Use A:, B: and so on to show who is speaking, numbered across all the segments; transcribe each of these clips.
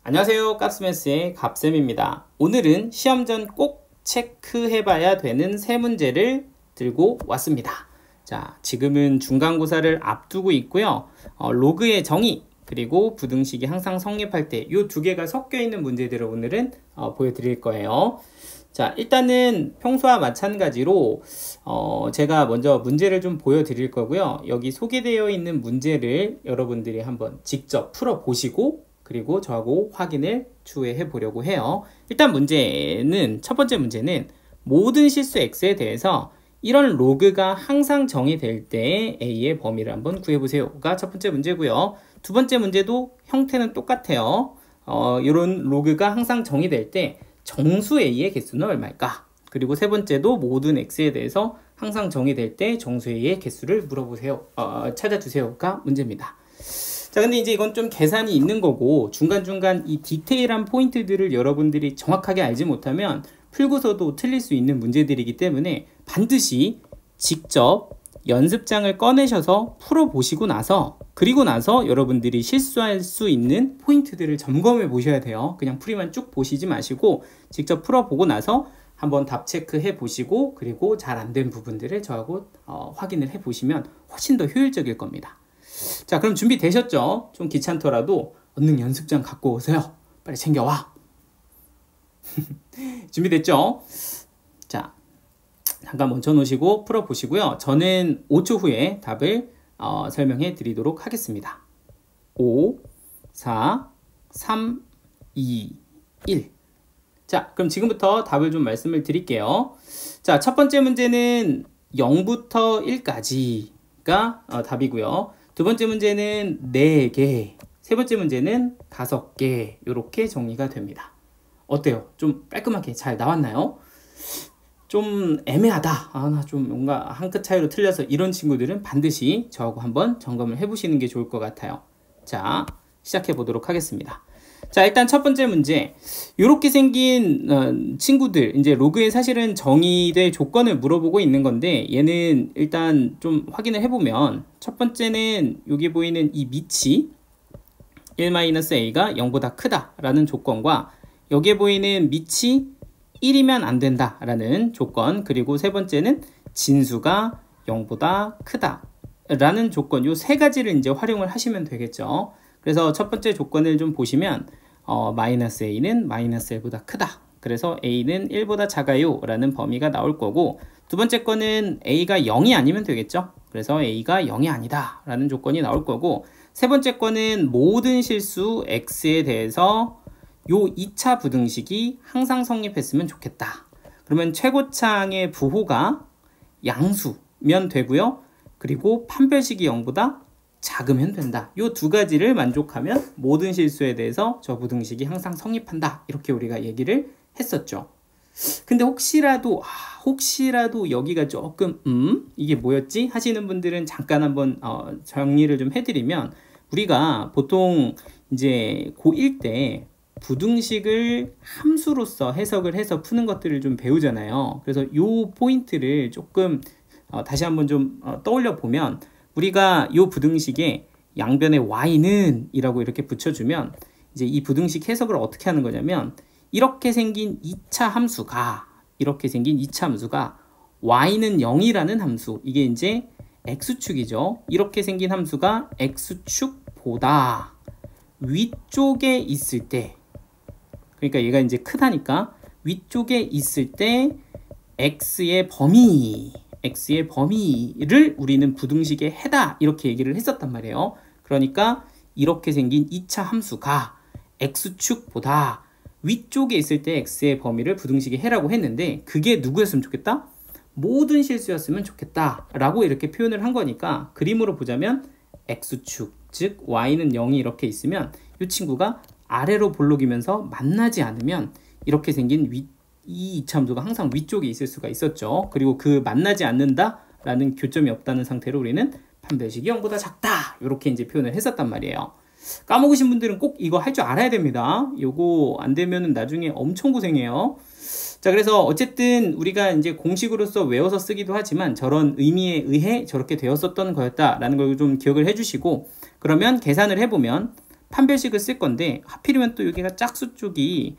A: 안녕하세요. 깝스매스의 깝쌤입니다. 오늘은 시험 전 꼭 체크해봐야 되는 세 문제를 들고 왔습니다. 자, 지금은 중간고사를 앞두고 있고요. 로그의 정의 그리고 부등식이 항상 성립할 때 이 두 개가 섞여 있는 문제들을 오늘은 보여드릴 거예요. 자, 일단은 평소와 마찬가지로 제가 먼저 문제를 좀 보여드릴 거고요. 여기 소개되어 있는 문제를 여러분들이 한번 직접 풀어보시고 그리고 저하고 확인을 추후에 해보려고 해요. 일단 첫 번째 문제는 모든 실수 x에 대해서 이런 로그가 항상 정의될 때 a의 범위를 한번 구해보세요가 첫 번째 문제고요. 두 번째 문제도 형태는 똑같아요. 이런 로그가 항상 정의될 때 정수 a의 개수는 얼마일까? 그리고 세 번째도 모든 x에 대해서 항상 정의될 때 정수 a의 개수를 물어보세요. 찾아주세요가 문제입니다. 자, 근데 이제 이건 좀 계산이 있는 거고 중간중간 이 디테일한 포인트들을 여러분들이 정확하게 알지 못하면 풀고서도 틀릴 수 있는 문제들이기 때문에 반드시 직접 연습장을 꺼내셔서 풀어보시고 나서 그리고 나서 여러분들이 실수할 수 있는 포인트들을 점검해 보셔야 돼요. 그냥 풀이만 쭉 보시지 마시고 직접 풀어보고 나서 한번 답 체크해 보시고 그리고 잘 안 된 부분들을 저하고 확인을 해 보시면 훨씬 더 효율적일 겁니다. 자, 그럼 준비되셨죠? 좀 귀찮더라도 얼른 연습장 갖고 오세요. 빨리 챙겨와. 준비됐죠? 자, 잠깐 멈춰 놓으시고 풀어보시고요. 저는 5초 후에 답을 설명해 드리도록 하겠습니다. 5, 4, 3, 2, 1. 자, 그럼 지금부터 답을 좀 말씀을 드릴게요. 자, 첫 번째 문제는 0부터 1까지가 답이고요. 두 번째 문제는 4개, 세 번째 문제는 5개 이렇게 정리가 됩니다. 어때요? 좀 깔끔하게 잘 나왔나요? 좀 애매하다. 나 좀 뭔가 한 끗 차이로 틀려서 이런 친구들은 반드시 저하고 한번 점검을 해보시는 게 좋을 것 같아요. 자, 시작해 보도록 하겠습니다. 자, 일단 첫 번째 문제. 이렇게 생긴 친구들, 이제 로그에 사실은 정의될 조건을 물어보고 있는 건데 얘는 일단 좀 확인을 해보면 첫 번째는 여기 보이는 이 밑이 1-a가 0보다 크다 라는 조건과 여기에 보이는 밑이 1이면 안 된다 라는 조건, 그리고 세 번째는 진수가 0보다 크다 라는 조건, 요 세 가지를 이제 활용을 하시면 되겠죠. 그래서 첫 번째 조건을 좀 보시면 -a는 -1보다 크다. 그래서 a는 1보다 작아요 라는 범위가 나올 거고, 두 번째 거는 a가 0이 아니면 되겠죠. 그래서 a가 0이 아니다 라는 조건이 나올 거고, 세 번째 거는 모든 실수 x에 대해서 요 2차 부등식이 항상 성립했으면 좋겠다. 그러면 최고차항의 부호가 양수면 되고요. 그리고 판별식이 0보다 작으면 된다. 요 두 가지를 만족하면 모든 실수에 대해서 저 부등식이 항상 성립한다. 이렇게 우리가 얘기를 했었죠. 근데 혹시라도 여기가 조금 이게 뭐였지? 하시는 분들은 잠깐 한번 정리를 좀 해드리면, 우리가 보통 이제 고1 때 부등식을 함수로서 해석을 해서 푸는 것들을 좀 배우잖아요. 그래서 요 포인트를 조금 다시 한번 좀 떠올려 보면, 우리가 이 부등식에 양변에 y는 이라고 이렇게 붙여주면 이제 이 부등식 해석을 어떻게 하는 거냐면, 이렇게 생긴 2차 함수가 y는 0이라는 함수, 이게 이제 x축이죠. 이렇게 생긴 함수가 x축보다 위쪽에 있을 때, 그러니까 얘가 이제 크다니까 위쪽에 있을 때 x의 범위를 우리는 부등식의 해다 이렇게 얘기를 했었단 말이에요. 그러니까 이렇게 생긴 2차 함수가 x축보다 위쪽에 있을 때 x의 범위를 부등식의 해라고 했는데, 그게 누구였으면 좋겠다? 모든 실수였으면 좋겠다 라고 이렇게 표현을 한 거니까, 그림으로 보자면 x축, 즉 y는 0이 이렇게 있으면 이 친구가 아래로 볼록이면서 만나지 않으면 이렇게 생긴 이 이차함수가 항상 위쪽에 있을 수가 있었죠. 그리고 그 만나지 않는다 라는 교점이 없다는 상태로 우리는 판별식이 0보다 작다 이렇게 이제 표현을 했었단 말이에요. 까먹으신 분들은 꼭 이거 할 줄 알아야 됩니다. 요거 안 되면은 나중에 엄청 고생해요. 자, 그래서 어쨌든 우리가 이제 공식으로서 외워서 쓰기도 하지만 저런 의미에 의해 저렇게 되었었던 거였다라는 걸 좀 기억을 해주시고, 그러면 계산을 해보면 판별식을 쓸 건데 하필이면 또 여기가 짝수 쪽이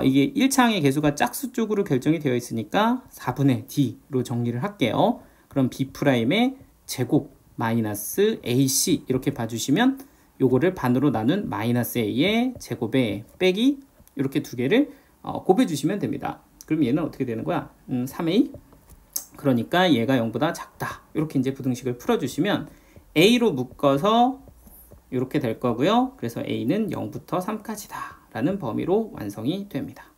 A: 이게 1차항의 개수가 짝수 쪽으로 결정이 되어 있으니까 4분의 D로 정리를 할게요. 그럼 B'의 제곱 마이너스 AC 이렇게 봐주시면 요거를 반으로 나눈 마이너스 A의 제곱에 빼기 이렇게 두 개를 곱해주시면 됩니다. 그럼 얘는 어떻게 되는 거야? 3A 그러니까 얘가 0보다 작다. 이렇게 이제 부등식을 풀어주시면 A로 묶어서 이렇게 될 거고요. 그래서 A는 0부터 3까지다 라는 범위로 완성이 됩니다.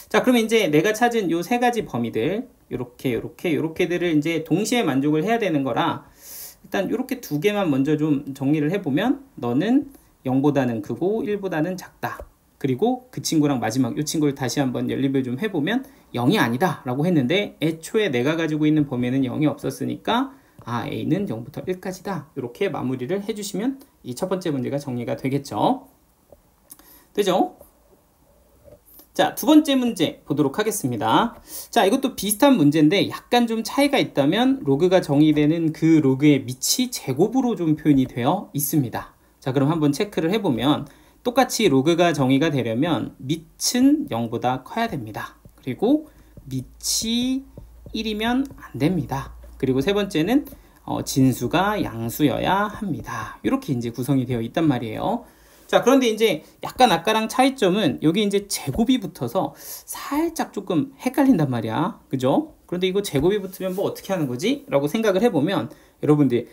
A: 자, 그러면 이제 내가 찾은 요 세 가지 범위들 요렇게들을 이제 동시에 만족을 해야 되는 거라 일단 요렇게 두 개만 먼저 좀 정리를 해보면 너는 0보다는 크고 1보다는 작다. 그리고 그 친구랑 마지막 이 친구를 다시 한번 연립을 좀 해보면 0이 아니다 라고 했는데 애초에 내가 가지고 있는 범위는 0이 없었으니까 A는 0부터 1까지다 이렇게 마무리를 해주시면 이 첫 번째 문제가 정리가 되겠죠. 되죠? 자, 두 번째 문제 보도록 하겠습니다. 자, 이것도 비슷한 문제인데 약간 좀 차이가 있다면 로그가 정의되는 그 로그의 밑이 제곱으로 좀 표현이 되어 있습니다. 자, 그럼 한번 체크를 해보면 똑같이 로그가 정의가 되려면 밑은 0보다 커야 됩니다. 그리고 밑이 1이면 안 됩니다. 그리고 세 번째는 진수가 양수여야 합니다. 이렇게 이제 구성이 되어 있단 말이에요. 자, 그런데 이제 약간 아까랑 차이점은 여기 이제 제곱이 붙어서 살짝 조금 헷갈린단 말이야. 그죠? 그런데 이거 제곱이 붙으면 뭐 어떻게 하는 거지? 라고 생각을 해보면 여러분들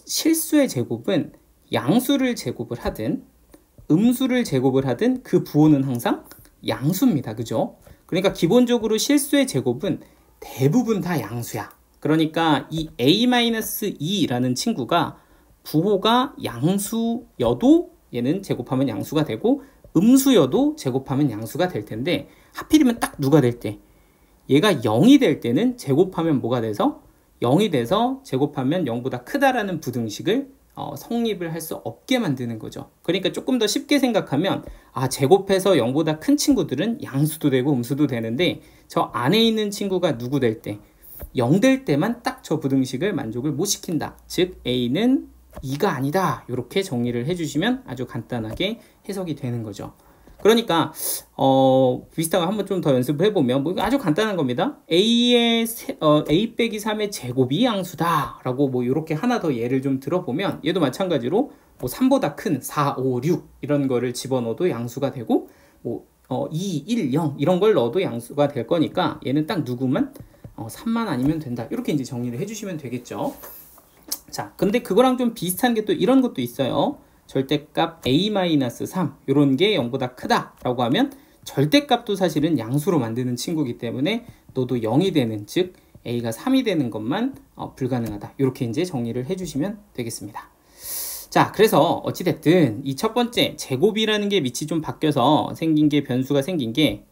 A: 실수의 제곱은 양수를 제곱을 하든 음수를 제곱을 하든 그 부호는 항상 양수입니다. 그죠? 그러니까 기본적으로 실수의 제곱은 대부분 다 양수야. 그러니까 이 A-2라는 친구가 부호가 양수여도 얘는 제곱하면 양수가 되고 음수여도 제곱하면 양수가 될 텐데 하필이면 딱 누가 될 때 얘가 0이 될 때는 제곱하면 뭐가 돼서 0이 돼서 제곱하면 0보다 크다라는 부등식을 성립을 할 수 없게 만드는 거죠. 그러니까 조금 더 쉽게 생각하면 제곱해서 0보다 큰 친구들은 양수도 되고 음수도 되는데 저 안에 있는 친구가 누구 될 때 0 될 때만 딱 저 부등식을 만족을 못 시킨다. 즉 A는 2가 아니다. 이렇게 정리를 해주시면 아주 간단하게 해석이 되는 거죠. 그러니까 비슷한 거 한번 좀 더 연습을 해보면 뭐 아주 간단한 겁니다. A 빼기 3의 제곱이 양수다 라고 뭐 이렇게 하나 더 예를 좀 들어보면 얘도 마찬가지로 뭐 3보다 큰 4, 5, 6 이런 거를 집어넣어도 양수가 되고 뭐 2, 1, 0 이런 걸 넣어도 양수가 될 거니까 얘는 딱 누구만 3만 아니면 된다. 이렇게 이제 정리를 해주시면 되겠죠. 자, 근데 그거랑 좀 비슷한 게 또 이런 것도 있어요. 절대값 A-3 이런 게 0보다 크다 라고 하면 절대값도 사실은 양수로 만드는 친구이기 때문에 너도 0이 되는 즉 A가 3이 되는 것만 불가능하다. 이렇게 이제 정리를 해주시면 되겠습니다. 자, 그래서 어찌됐든 이 첫 번째 제곱이라는 게 밑이 좀 바뀌어서 생긴 게 변수가 생긴 게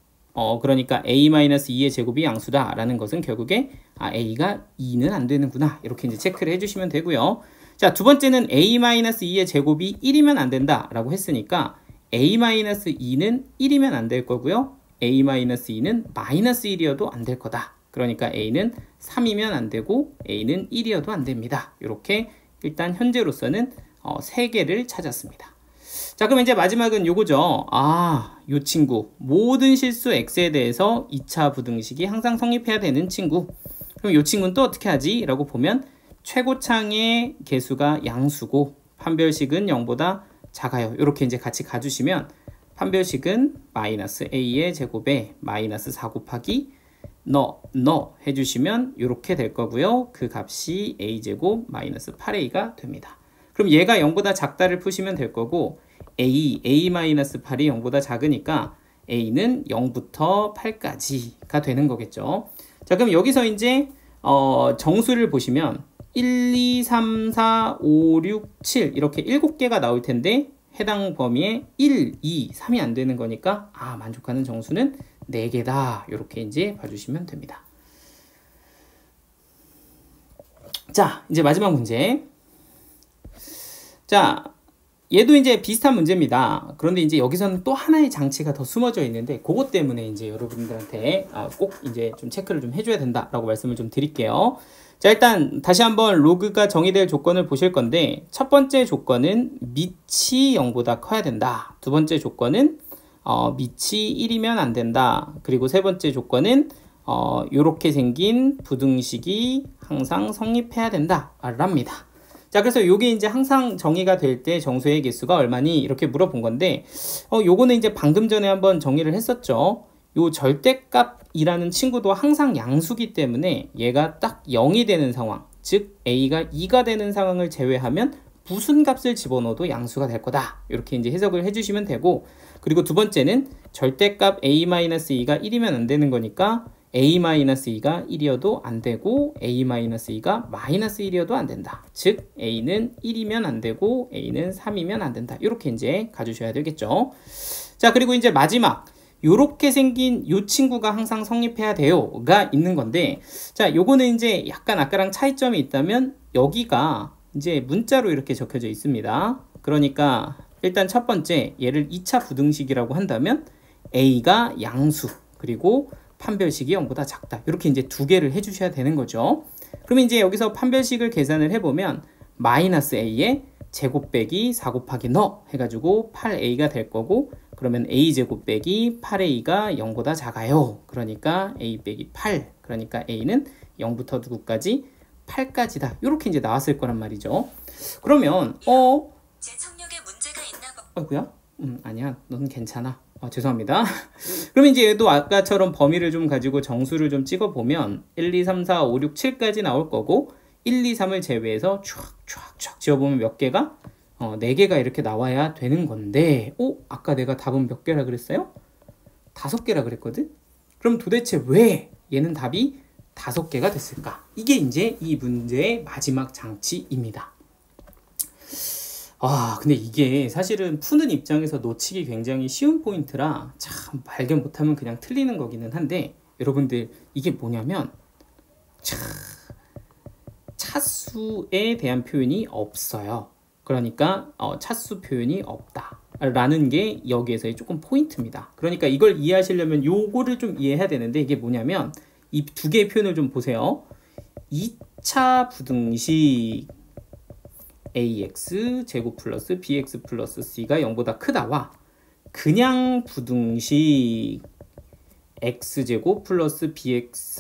A: 그러니까 A-2의 제곱이 양수다 라는 것은 결국에 A가 2는 안 되는구나 이렇게 이제 체크를 해주시면 되고요. 자, 두 번째는 A-2의 제곱이 1이면 안 된다 라고 했으니까 A-2는 1이면 안 될 거고요. A-2는 마이너스 1이어도 안 될 거다. 그러니까 A는 3이면 안 되고 A는 1이어도 안 됩니다. 이렇게 일단 현재로서는 3개를 찾았습니다. 자, 그럼 이제 마지막은 요거죠. 요 친구 모든 실수 x에 대해서 2차 부등식이 항상 성립해야 되는 친구. 그럼 요 친구는 또 어떻게 하지? 라고 보면 최고창의 개수가 양수고 판별식은 0보다 작아요. 이렇게 이제 같이 가주시면 판별식은 마이너스 a의 제곱에 마이너스 4 곱하기 너 해주시면 이렇게 될 거고요. 그 값이 a제곱 마이너스 8a가 됩니다. 그럼 얘가 0보다 작다를 푸시면 될 거고 a-8이 0보다 작으니까 a는 0부터 8까지가 되는 거겠죠. 자, 그럼 여기서 이제 정수를 보시면 1, 2, 3, 4, 5, 6, 7 이렇게 7개가 나올 텐데 해당 범위에 1, 2, 3이 안 되는 거니까 만족하는 정수는 4개다. 이렇게 이제 봐주시면 됩니다. 자, 이제 마지막 문제. 자, 얘도 이제 비슷한 문제입니다. 그런데 이제 여기서는 또 하나의 장치가 더 숨어져 있는데 그것 때문에 이제 여러분들한테 꼭 이제 좀 체크를 좀 해줘야 된다라고 말씀을 좀 드릴게요. 자, 일단 다시 한번 로그가 정의될 조건을 보실 건데 첫 번째 조건은 밑이 0보다 커야 된다. 두 번째 조건은 밑이 1이면 안 된다. 그리고 세 번째 조건은 요렇게 생긴 부등식이 항상 성립해야 된다 랍니다. 자, 그래서 요게 이제 항상 정의가 될 때 정수의 개수가 얼마니 이렇게 물어본 건데 요거는 이제 방금 전에 한번 정의를 했었죠. 요 절대값이라는 친구도 항상 양수기 때문에 얘가 딱 0이 되는 상황, 즉 a가 2가 되는 상황을 제외하면 무슨 값을 집어넣어도 양수가 될 거다. 이렇게 이제 해석을 해주시면 되고, 그리고 두 번째는 절대값 a-2가 1이면 안 되는 거니까 a-2가 1이어도 안 되고 a-2가 -1이어도 안 된다. 즉 a는 1이면 안 되고 a는 3이면 안 된다. 이렇게 이제 가주셔야 되겠죠. 자, 그리고 이제 마지막 요렇게 생긴 요 친구가 항상 성립해야 돼요가 있는 건데, 자, 요거는 이제 약간 아까랑 차이점이 있다면 여기가 이제 문자로 이렇게 적혀져 있습니다. 그러니까 일단 첫 번째 얘를 2차 부등식이라고 한다면 a가 양수 그리고 판별식이 0보다 작다. 이렇게 이제 두 개를 해주셔야 되는 거죠. 그러면 이제 여기서 판별식을 계산을 해보면 -a에 제곱 빼기 4 곱하기 너 해가지고 8a가 될 거고, 그러면 a제곱 빼기 8a가 0보다 작아요. 그러니까 a 빼기 8. 그러니까 a는 0부터 누구까지? 8까지다. 이렇게 이제 나왔을 거란 말이죠. 그러면
B: 제 청력에 문제가 있나 봐.
A: 아이고야? 아니야. 넌 괜찮아. 죄송합니다. 그러면 이제 얘도 아까처럼 범위를 좀 가지고 정수를 좀 찍어보면 1, 2, 3, 4, 5, 6, 7까지 나올 거고 1, 2, 3을 제외해서 쫙 지어보면 몇 개가? 4개가 이렇게 나와야 되는 건데 아까 내가 답은 몇 개라 그랬어요? 5개라 그랬거든? 그럼 도대체 왜 얘는 답이 5개가 됐을까? 이게 이제 이 문제의 마지막 장치입니다. 근데 이게 사실은 푸는 입장에서 놓치기 굉장히 쉬운 포인트라 참 발견 못하면 그냥 틀리는 거기는 한데, 여러분들 이게 뭐냐면 차수에 대한 표현이 없어요. 그러니까 차수 표현이 없다 라는 게 여기에서의 조금 포인트입니다. 그러니까 이걸 이해하시려면 요거를 좀 이해해야 되는데, 이게 뭐냐면 이 두 개의 표현을 좀 보세요. 2차 부등식 ax 제곱 플러스 bx 플러스 c가 0보다 크다와 그냥 부등식 x제곱 플러스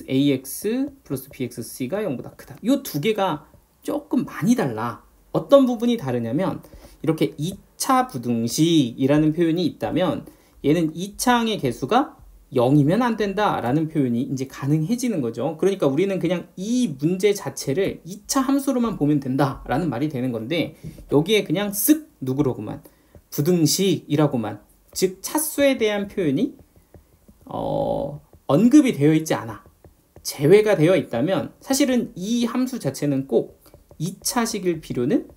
A: ax 플러스 bxc가 0보다 크다. 이 두 개가 조금 많이 달라. 어떤 부분이 다르냐면 이렇게 2차 부등식이라는 표현이 있다면 얘는 2차항의 개수가 0이면 안 된다 라는 표현이 이제 가능해지는 거죠. 그러니까 우리는 그냥 이 문제 자체를 2차 함수로만 보면 된다 라는 말이 되는 건데, 여기에 그냥 쓱 누구로구만 부등식이라고만, 즉 차수에 대한 표현이 언급이 되어 있지 않아, 제외가 되어 있다면 사실은 이 함수 자체는 꼭 2차식일 필요는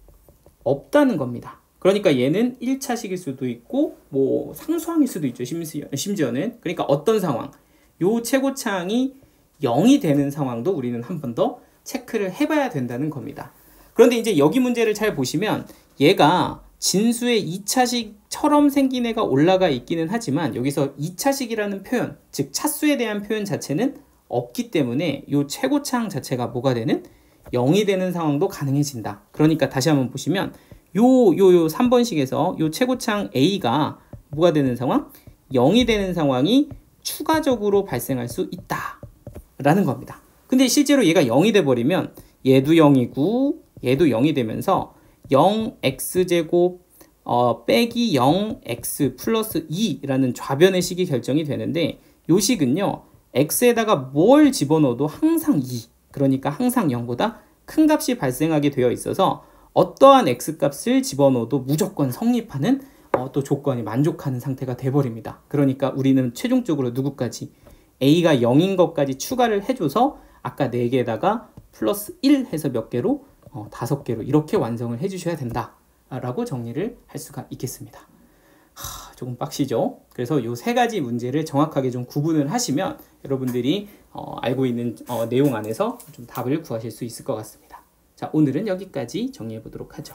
A: 없다는 겁니다. 그러니까 얘는 1차식일 수도 있고 뭐 상수항일 수도 있죠. 심지어는. 그러니까 어떤 상황, 요 최고차항이 0이 되는 상황도 우리는 한 번 더 체크를 해봐야 된다는 겁니다. 그런데 이제 여기 문제를 잘 보시면 얘가 진수의 2차식처럼 생긴 애가 올라가 있기는 하지만 여기서 2차식이라는 표현, 즉 차수에 대한 표현 자체는 없기 때문에 요 최고차항 자체가 뭐가 되는? 0이 되는 상황도 가능해진다. 그러니까 다시 한번 보시면 요 3번식에서 요 최고차항 A가 뭐가 되는 상황? 0이 되는 상황이 추가적으로 발생할 수 있다 라는 겁니다. 근데 실제로 얘가 0이 돼버리면 얘도 0이고 얘도 0이 되면서 0x제곱 빼기 0x 플러스 2라는 좌변의 식이 결정이 되는데, 요 식은요 x에다가 뭘 집어넣어도 항상 2, 그러니까 항상 0보다 큰 값이 발생하게 되어 있어서 어떠한 x값을 집어넣어도 무조건 성립하는 또 조건이 만족하는 상태가 돼버립니다. 그러니까 우리는 최종적으로 누구까지? a가 0인 것까지 추가를 해줘서 아까 4개에다가 플러스 1 해서 몇 개로? 5개로 이렇게 완성을 해주셔야 된다 라고 정리를 할 수가 있겠습니다. 조금 빡시죠? 그래서 요 3가지 문제를 정확하게 좀 구분을 하시면 여러분들이 알고 있는 내용 안에서 좀 답을 구하실 수 있을 것 같습니다. 자, 오늘은 여기까지 정리해 보도록 하죠.